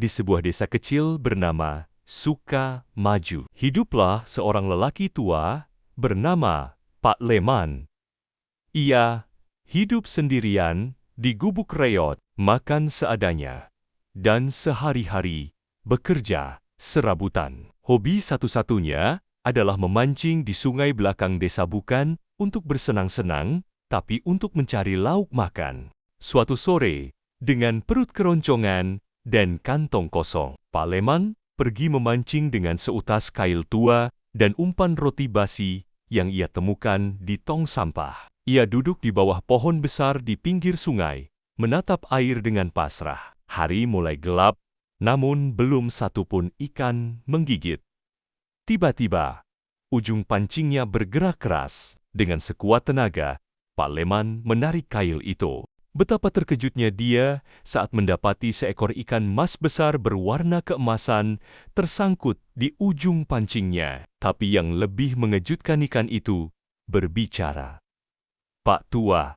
di sebuah desa kecil bernama Sukamaju. Hiduplah seorang lelaki tua bernama Pak Leman. Ia hidup sendirian di gubuk reot, makan seadanya, dan sehari-hari bekerja serabutan. Hobi satu-satunya adalah memancing di sungai belakang desa, bukan untuk bersenang-senang, tapi untuk mencari lauk makan. Suatu sore, dengan perut keroncongan dan kantong kosong, Pak Leman pergi memancing dengan seutas kail tua dan umpan roti basi yang ia temukan di tong sampah. Ia duduk di bawah pohon besar di pinggir sungai, menatap air dengan pasrah. Hari mulai gelap, namun belum satu pun ikan menggigit. Tiba-tiba, ujung pancingnya bergerak keras. Dengan sekuat tenaga, Pak Leman menarik kail itu. Betapa terkejutnya dia saat mendapati seekor ikan mas besar berwarna keemasan tersangkut di ujung pancingnya. Tapi yang lebih mengejutkan, ikan itu berbicara. "Pak Tua,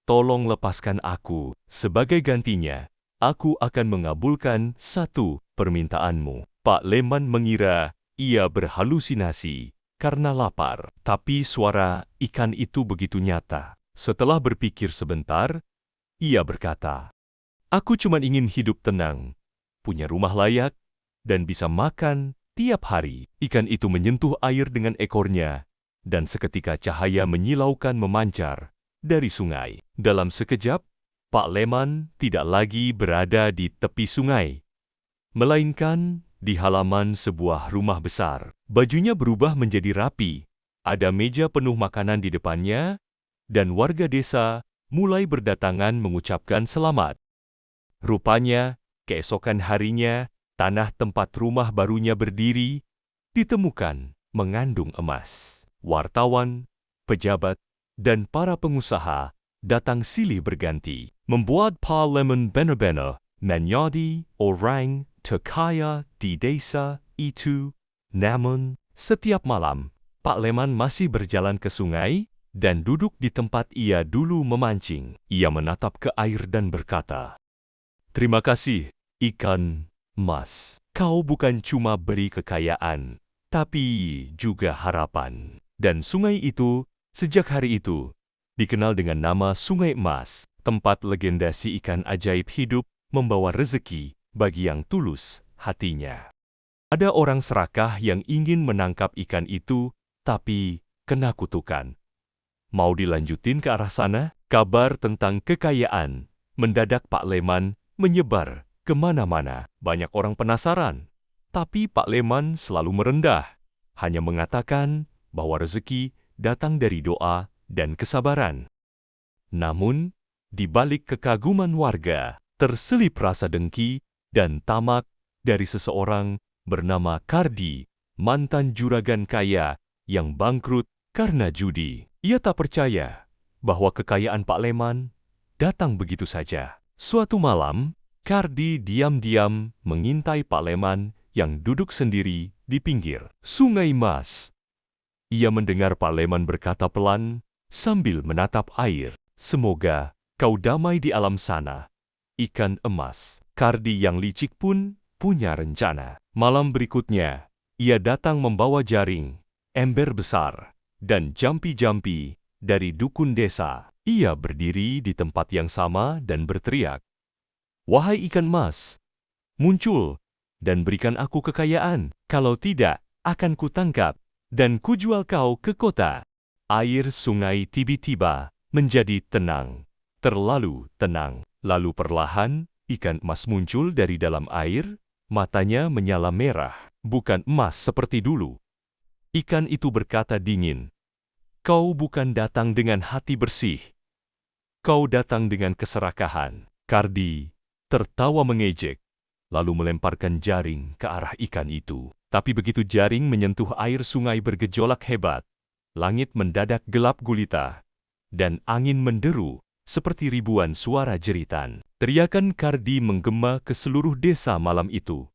tolong lepaskan aku. Sebagai gantinya, aku akan mengabulkan satu permintaanmu." Pak Leman mengira ia berhalusinasi karena lapar, tapi suara ikan itu begitu nyata. Setelah berpikir sebentar, ia berkata, "Aku cuma ingin hidup tenang, punya rumah layak, dan bisa makan tiap hari." Ikan itu menyentuh air dengan ekornya, dan seketika cahaya menyilaukan memancar dari sungai. Dalam sekejap, Pak Leman tidak lagi berada di tepi sungai, melainkan di halaman sebuah rumah besar. Bajunya berubah menjadi rapi, ada meja penuh makanan di depannya, dan warga desa mulai berdatangan mengucapkan selamat. Rupanya, keesokan harinya, tanah tempat rumah barunya berdiri ditemukan mengandung emas. Wartawan, pejabat, dan para pengusaha datang silih berganti, membuat Pak Leman benar-benar menjadi orang terkaya di desa itu. Namun, setiap malam, Pak Leman masih berjalan ke sungai dan duduk di tempat ia dulu memancing. Ia menatap ke air dan berkata, "Terima kasih, ikan mas. Kau bukan cuma beri kekayaan, tapi juga harapan." Dan sungai itu, sejak hari itu, dikenal dengan nama Sungai Emas, tempat legenda si ikan ajaib hidup membawa rezeki bagi yang tulus hatinya. Ada orang serakah yang ingin menangkap ikan itu, tapi kena kutukan. Mau dilanjutin ke arah sana? Kabar tentang kekayaan mendadak Pak Leman menyebar kemana-mana. Banyak orang penasaran, tapi Pak Leman selalu merendah, hanya mengatakan bahwa rezeki datang dari doa dan kesabaran. Namun, di balik kekaguman warga, terselip rasa dengki dan tamak dari seseorang bernama Kardi, mantan juragan kaya yang bangkrut karena judi. Ia tak percaya bahwa kekayaan Pak Leman datang begitu saja. Suatu malam, Kardi diam-diam mengintai Pak Leman yang duduk sendiri di pinggir Sungai Mas. Ia mendengar Pak Leman berkata pelan sambil menatap air, "Semoga kau damai di alam sana, ikan emas." Kardi yang licik pun punya rencana. Malam berikutnya, ia datang membawa jaring, ember besar, dan jampi-jampi dari dukun desa. Ia berdiri di tempat yang sama dan berteriak, "Wahai ikan emas, muncul dan berikan aku kekayaan. Kalau tidak, akan kutangkap dan kujual kau ke kota." Air sungai tiba-tiba menjadi tenang, terlalu tenang. Lalu perlahan, ikan emas muncul dari dalam air, matanya menyala merah, bukan emas seperti dulu. Ikan itu berkata dingin, "Kau bukan datang dengan hati bersih. Kau datang dengan keserakahan." Kardi tertawa mengejek, lalu melemparkan jaring ke arah ikan itu. Tapi begitu jaring menyentuh air sungai bergejolak hebat, langit mendadak gelap gulita, dan angin menderu seperti ribuan suara jeritan. Teriakan Kardi menggema ke seluruh desa malam itu.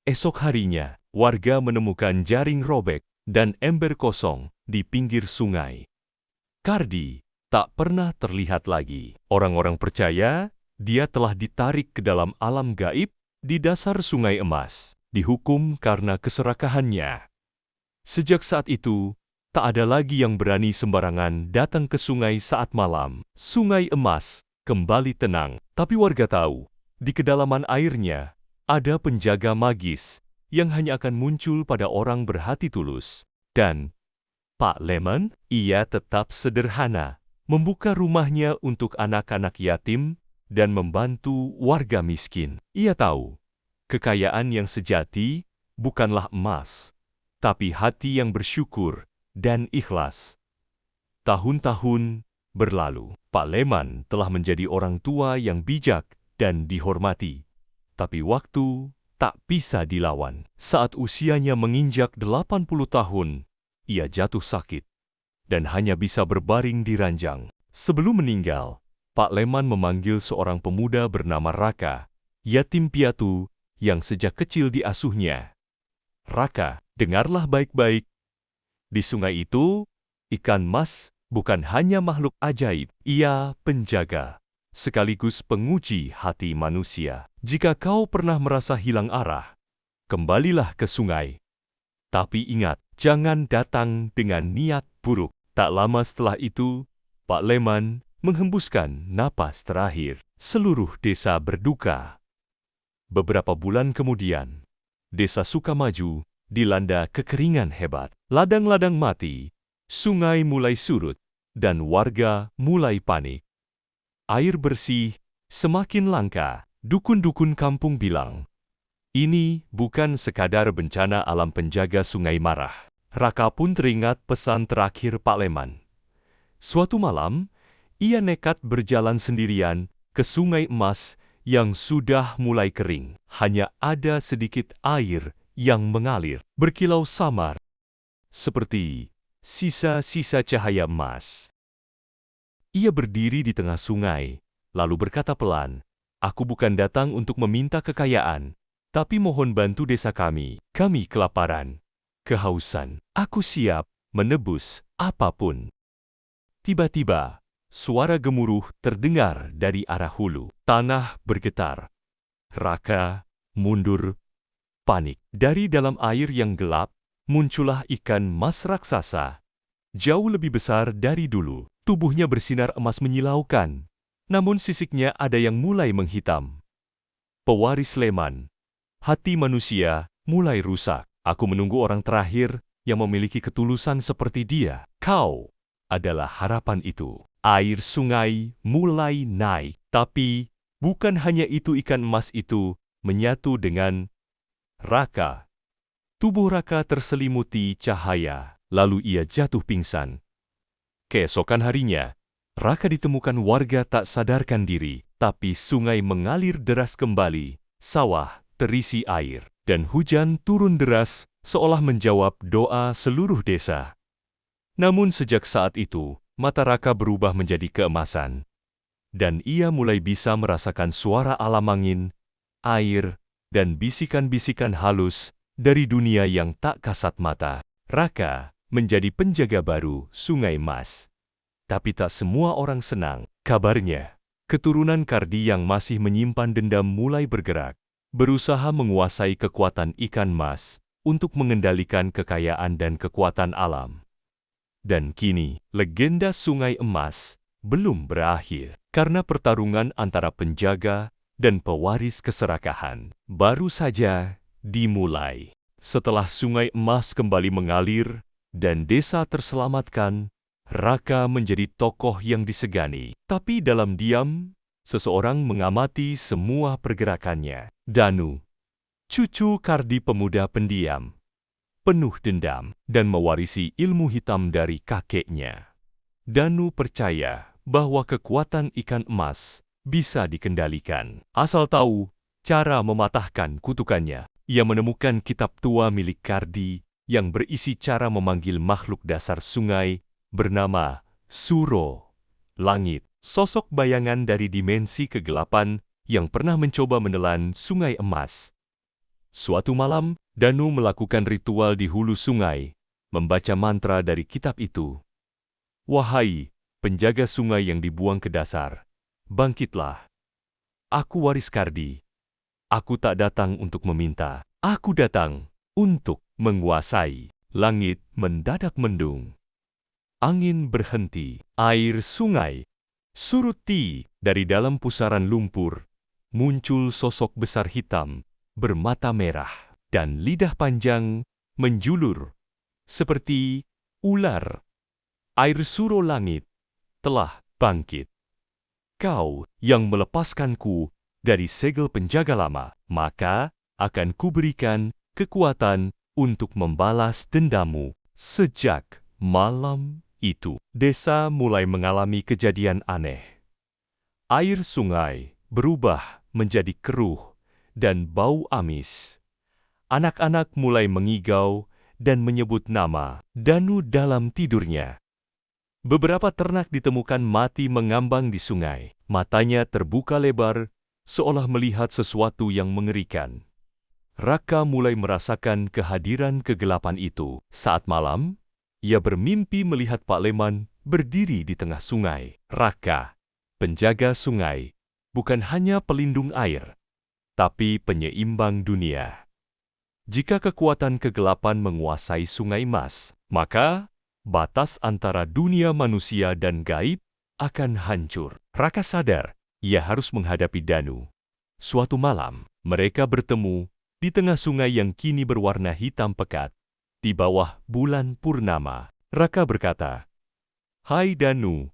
Esok harinya, warga menemukan jaring robek dan ember kosong di pinggir sungai. Kardi tak pernah terlihat lagi. Orang-orang percaya dia telah ditarik ke dalam alam gaib di dasar Sungai Emas, dihukum karena keserakahannya. Sejak saat itu, tak ada lagi yang berani sembarangan datang ke sungai saat malam. Sungai Emas kembali tenang, tapi warga tahu, di kedalaman airnya ada penjaga magis yang hanya akan muncul pada orang berhati tulus. Dan Pak Lemon, ia tetap sederhana, membuka rumahnya untuk anak-anak yatim dan membantu warga miskin. Ia tahu, kekayaan yang sejati bukanlah emas, tapi hati yang bersyukur dan ikhlas. Tahun-tahun berlalu, Pak Leman telah menjadi orang tua yang bijak dan dihormati. Tapi waktu tak bisa dilawan. Saat usianya menginjak 80 tahun, ia jatuh sakit dan hanya bisa berbaring di ranjang. Sebelum meninggal, Pak Leman memanggil seorang pemuda bernama Raka, yatim piatu yang sejak kecil diasuhnya. Raka, dengarlah baik-baik. Di sungai itu, ikan mas bukan hanya makhluk ajaib, ia penjaga, sekaligus penguji hati manusia. Jika kau pernah merasa hilang arah, kembalilah ke sungai. Tapi ingat, jangan datang dengan niat buruk. Tak lama setelah itu, Pak Leman menghembuskan napas terakhir. Seluruh desa berduka. Beberapa bulan kemudian, Desa Sukamaju dilanda kekeringan hebat. Ladang-ladang mati, sungai mulai surut, dan warga mulai panik. Air bersih semakin langka. Dukun-dukun kampung bilang, ini bukan sekadar bencana alam. Penjaga sungai marah. Raka pun teringat pesan terakhir Pak Leman. Suatu malam, ia nekat berjalan sendirian ke Sungai Emas yang sudah mulai kering. Hanya ada sedikit air yang mengalir, berkilau samar, seperti sisa-sisa cahaya emas. Ia berdiri di tengah sungai, lalu berkata pelan, "Aku bukan datang untuk meminta kekayaan, tapi mohon bantu desa kami. Kami kelaparan, kehausan. Aku siap menebus apapun." Tiba-tiba, suara gemuruh terdengar dari arah hulu. Tanah bergetar. Raka mundur, panik. Dari dalam air yang gelap, muncullah ikan mas raksasa. Jauh lebih besar dari dulu. Tubuhnya bersinar emas menyilaukan. Namun sisiknya ada yang mulai menghitam. Pewaris Leman. Hati manusia mulai rusak. Aku menunggu orang terakhir yang memiliki ketulusan seperti dia. Kau adalah harapan itu. Air sungai mulai naik. Tapi bukan hanya itu, ikan emas itu menyatu dengan Raka. Tubuh Raka terselimuti cahaya. Lalu ia jatuh pingsan. Keesokan harinya, Raka ditemukan warga tak sadarkan diri, tapi sungai mengalir deras kembali, sawah terisi air, dan hujan turun deras seolah menjawab doa seluruh desa. Namun sejak saat itu, mata Raka berubah menjadi keemasan, dan ia mulai bisa merasakan suara alam angin, air, dan bisikan-bisikan halus dari dunia yang tak kasat mata. Raka menjadi penjaga baru Sungai Emas. Tapi tak semua orang senang. Kabarnya, keturunan Kardi yang masih menyimpan dendam mulai bergerak, berusaha menguasai kekuatan ikan mas untuk mengendalikan kekayaan dan kekuatan alam. Dan kini, legenda Sungai Emas belum berakhir, karena pertarungan antara penjaga dan pewaris keserakahan baru saja dimulai. Setelah Sungai Emas kembali mengalir dan desa terselamatkan, Raka menjadi tokoh yang disegani. Tapi dalam diam, seseorang mengamati semua pergerakannya. Danu, cucu Kardi pemuda pendiam, penuh dendam, dan mewarisi ilmu hitam dari kakeknya. Danu percaya bahwa kekuatan ikan emas bisa dikendalikan. Asal tahu cara mematahkan kutukannya. Ia menemukan kitab tua milik Kardi yang berisi cara memanggil makhluk dasar sungai bernama Suro, langit, sosok bayangan dari dimensi kegelapan yang pernah mencoba menelan Sungai Emas. Suatu malam, Danu melakukan ritual di hulu sungai, membaca mantra dari kitab itu. "Wahai penjaga sungai yang dibuang ke dasar, bangkitlah. Aku waris Kardi. Aku tak datang untuk meminta, aku datang untuk menguasai. Langit mendadak mendung. Angin berhenti, air sungai suruti. Dari dalam pusaran lumpur, muncul sosok besar hitam, bermata merah, dan lidah panjang menjulur, seperti ular. Air suro langit telah bangkit. Kau yang melepaskanku dari segel penjaga lama, maka akan kuberikan kekuatan untuk membalas dendammu. Sejak malam itu, desa mulai mengalami kejadian aneh. Air sungai berubah menjadi keruh dan bau amis. Anak-anak mulai mengigau dan menyebut nama Danu dalam tidurnya. Beberapa ternak ditemukan mati mengambang di sungai. Matanya terbuka lebar, seolah melihat sesuatu yang mengerikan. Raka mulai merasakan kehadiran kegelapan itu. Saat malam, ia bermimpi melihat Pak Leman berdiri di tengah sungai. Raka, penjaga sungai, bukan hanya pelindung air, tapi penyeimbang dunia. Jika kekuatan kegelapan menguasai Sungai Mas, maka batas antara dunia manusia dan gaib akan hancur. Raka sadar, ia harus menghadapi Danu. Suatu malam, mereka bertemu di tengah sungai yang kini berwarna hitam pekat, di bawah bulan purnama. Raka berkata, "Hai Danu,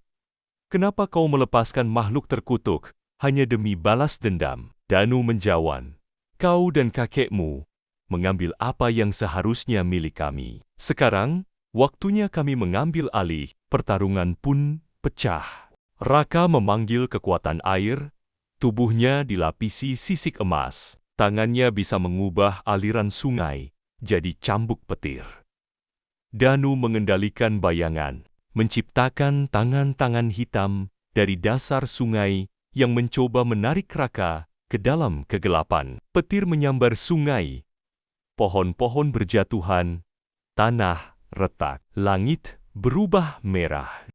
kenapa kau melepaskan makhluk terkutuk hanya demi balas dendam?" Danu menjawab, "Kau dan kakekmu mengambil apa yang seharusnya milik kami. Sekarang, waktunya kami mengambil alih." Pertarungan pun pecah. Raka memanggil kekuatan air, tubuhnya dilapisi sisik emas. Tangannya bisa mengubah aliran sungai jadi cambuk petir. Danu mengendalikan bayangan, menciptakan tangan-tangan hitam dari dasar sungai yang mencoba menarik Raka ke dalam kegelapan. Petir menyambar sungai, pohon-pohon berjatuhan, tanah retak, langit berubah merah.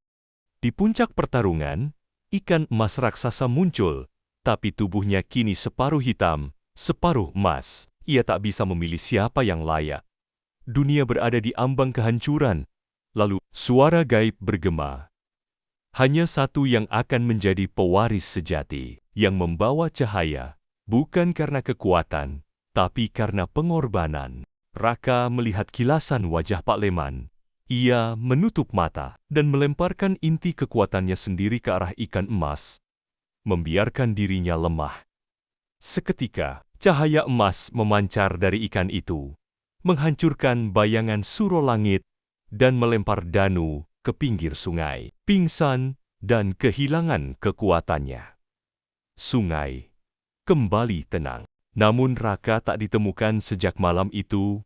Di puncak pertarungan, ikan emas raksasa muncul, tapi tubuhnya kini separuh hitam, separuh emas. Ia tak bisa memilih siapa yang layak. Dunia berada di ambang kehancuran. Lalu, suara gaib bergema. Hanya satu yang akan menjadi pewaris sejati, yang membawa cahaya, bukan karena kekuatan, tapi karena pengorbanan. Raka melihat kilasan wajah Pak Leman. Ia menutup mata dan melemparkan inti kekuatannya sendiri ke arah ikan emas, membiarkan dirinya lemah. Seketika, cahaya emas memancar dari ikan itu, menghancurkan bayangan suro langit dan melempar Danu ke pinggir sungai, pingsan dan kehilangan kekuatannya. Sungai kembali tenang. Namun Raka tak ditemukan sejak malam itu.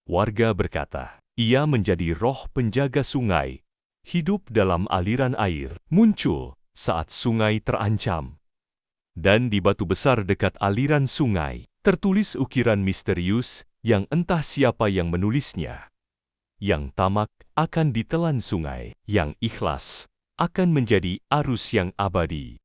Warga berkata, ia menjadi roh penjaga sungai, hidup dalam aliran air, muncul saat sungai terancam. Dan di batu besar dekat aliran sungai, tertulis ukiran misterius yang entah siapa yang menulisnya. Yang tamak akan ditelan sungai, yang ikhlas akan menjadi arus yang abadi.